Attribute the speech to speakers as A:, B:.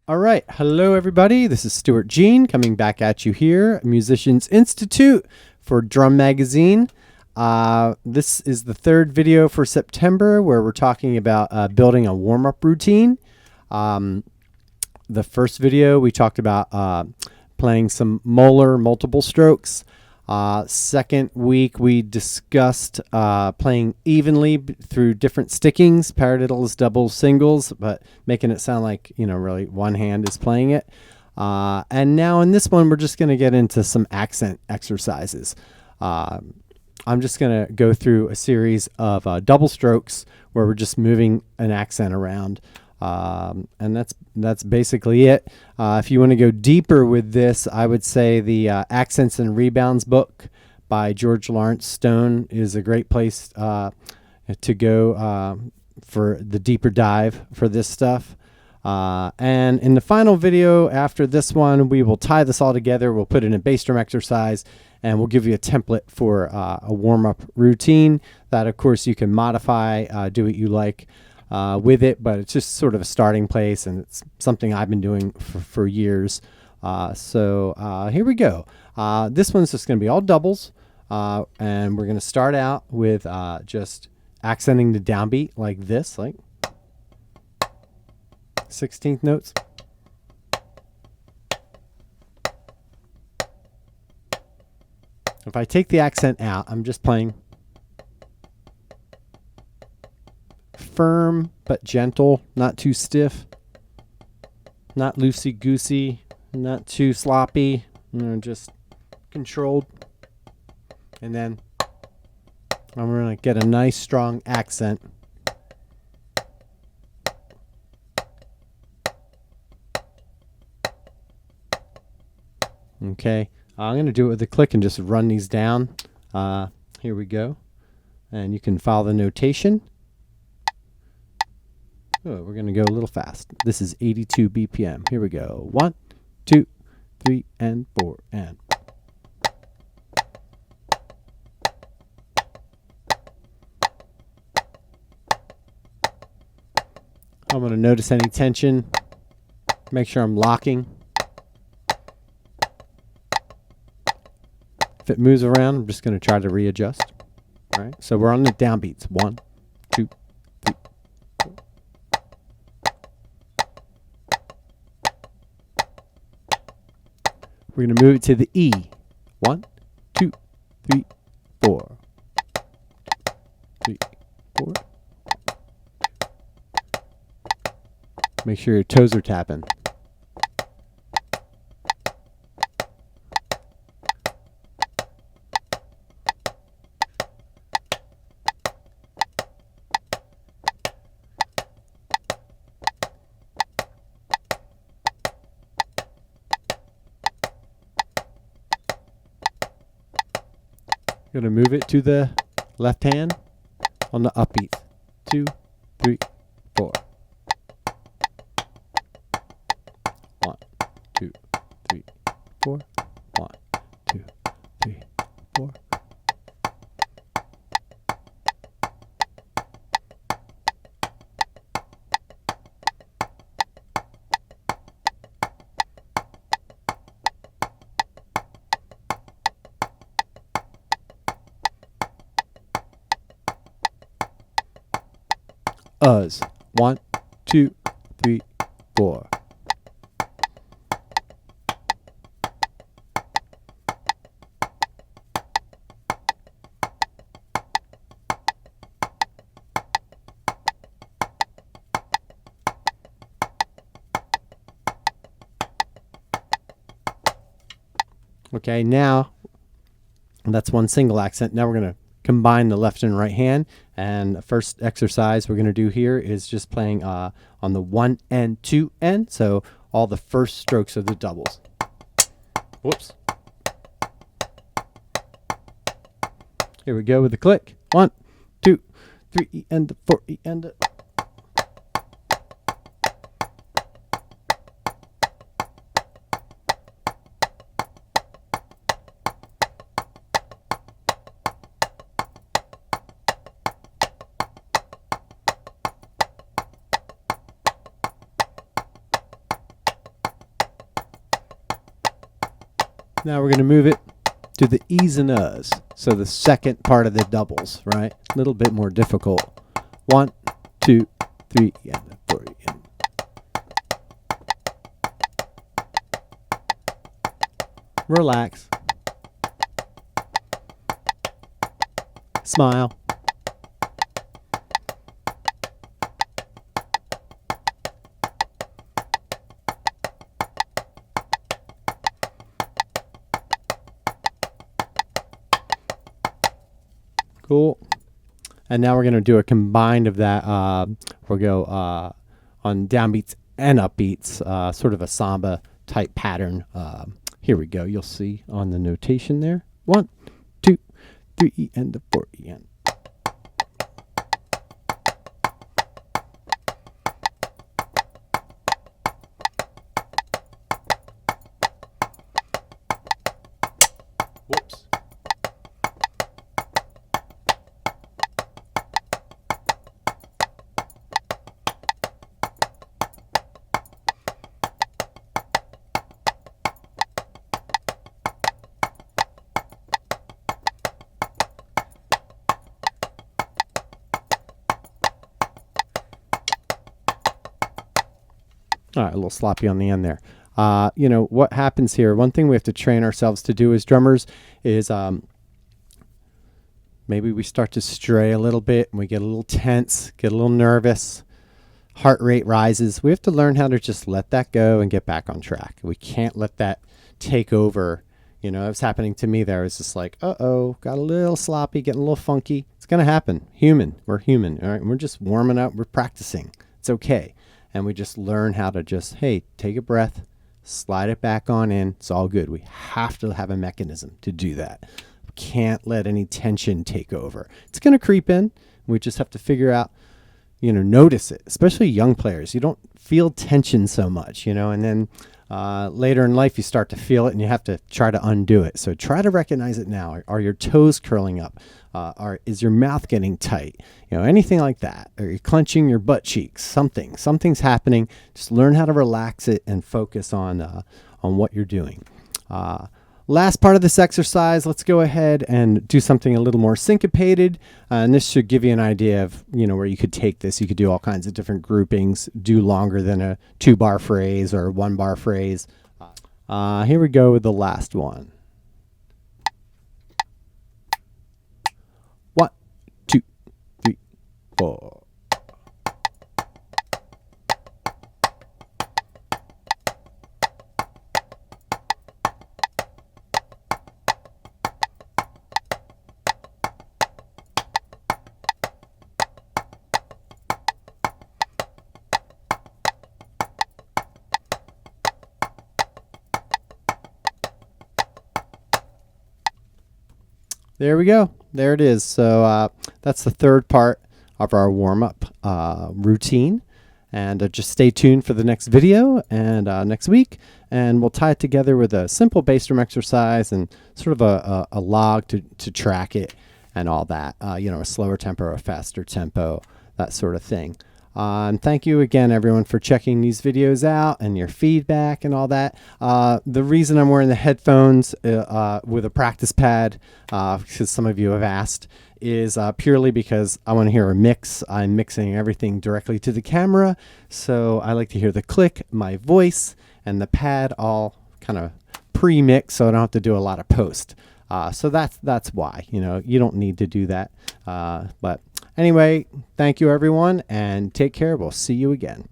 A: All right. Hello, everybody. This is Stuart Jean coming back at you here, Musicians Institute for Drum Magazine. This is the third video for September where we're talking about building a warm-up routine. The first video, we talked about playing some Moeller multiple strokes. Second week, we discussed playing evenly through different stickings, paradiddles, doubles, singles, but making it sound like, really one hand is playing it. And now in this one, we're just going to get into some accent exercises. I'm just going to go through a series of double strokes where we're just moving an accent around. And that's basically it. If you want to go deeper with this, I would say the Accents and Rebounds book by George Lawrence Stone is a great place to go for the deeper dive for this stuff. And in the final video after this one, we will tie this all together. We'll put in a bass drum exercise, and we'll give you a template for a warm-up routine that, of course, you can modify, do what you like with it, but it's just sort of a starting place, and it's something I've been doing for years. So here we go. This one's just going to be all doubles, and we're going to start out with just accenting the downbeat like this, like 16th notes. If I take the accent out, I'm just playing firm but gentle, not too stiff, not loosey-goosey, not too sloppy, just controlled. And then I'm going to get a nice strong accent. Okay, I'm going to do it with a click and just run these down. Here we go. And you can follow the notation. Oh, we're going to go a little fast. This is 82 BPM. Here we go. 1, 2, 3, and 4, and. I'm going to notice any tension. Make sure I'm locking. If it moves around, I'm just going to try to readjust. All right. So we're on the downbeats. 1, 2, 3. We're going to move it to the E. 1, 2, 3, 4. 3, 4. Make sure your toes are tapping. Going to move it to the left hand on the upbeat. 2, 3, 4. 1, 2, 3, 4. 1, 2, 3, 4. Us. 1, 2, 3, 4. Okay, now that's one single accent. Now we're going to combine the left and right hand. And the first exercise we're going to do here is just playing on the 1 and 2 end. So all the first strokes of the doubles. Whoops. Here we go with the click. 1, 2, 3, E and 4, E and. Now we're going to move it to the E's and U's. So the second part of the doubles, right? A little bit more difficult. 1, 2, 3, and 4. And relax. Smile. Cool. And now we're going to do a combined of that. We'll go on downbeats and upbeats, sort of a samba type pattern. Here we go. You'll see on the notation there. 1, 2, 3, and 4. And whoops. All right, a little sloppy on the end there. You know, what happens here, one thing we have to train ourselves to do as drummers is maybe we start to stray a little bit and we get a little tense, get a little nervous, heart rate rises. We have to learn how to just let that go and get back on track. We can't let that take over. You know, it was happening to me there. It was just like, uh-oh, got a little sloppy, getting a little funky. It's going to happen. Human. We're human. All right. We're just warming up. We're practicing. It's okay. And we just learn how to just, hey, take a breath, slide it back on in. It's all good. We have to have a mechanism to do that. We can't let any tension take over. It's going to creep in. We just have to figure out, you know, notice it, especially young players. You don't feel tension so much, you know, and then later in life you start to feel it and you have to try to undo it. So try to recognize it now. Are your toes curling up? Is your mouth getting tight? You know, anything like that. Are you clenching your butt cheeks? Something's happening. Just learn how to relax it and focus on what you're doing. Last part of this exercise, let's go ahead and do something a little more syncopated. And this should give you an idea of, you know, where you could take this. You could do all kinds of different groupings, do longer than a 2-bar phrase or a 1-bar phrase. Here we go with the last one. 1, 2, 3, 4. There we go. There it is. So that's the third part of our warm-up routine. And just stay tuned for the next video and next week. And we'll tie it together with a simple bass drum exercise and sort of a log to track it and all that. You know, a slower tempo or a faster tempo, that sort of thing. And thank you again, everyone, for checking these videos out and your feedback and all that. The reason I'm wearing the headphones with a practice pad, because some of you have asked, is purely because I want to hear a mix. I'm mixing everything directly to the camera, so I like to hear the click, my voice, and the pad all kind of pre-mix, so I don't have to do a lot of post. So that's why, you know, you don't need to do that. But anyway, thank you, everyone, and take care. We'll see you again.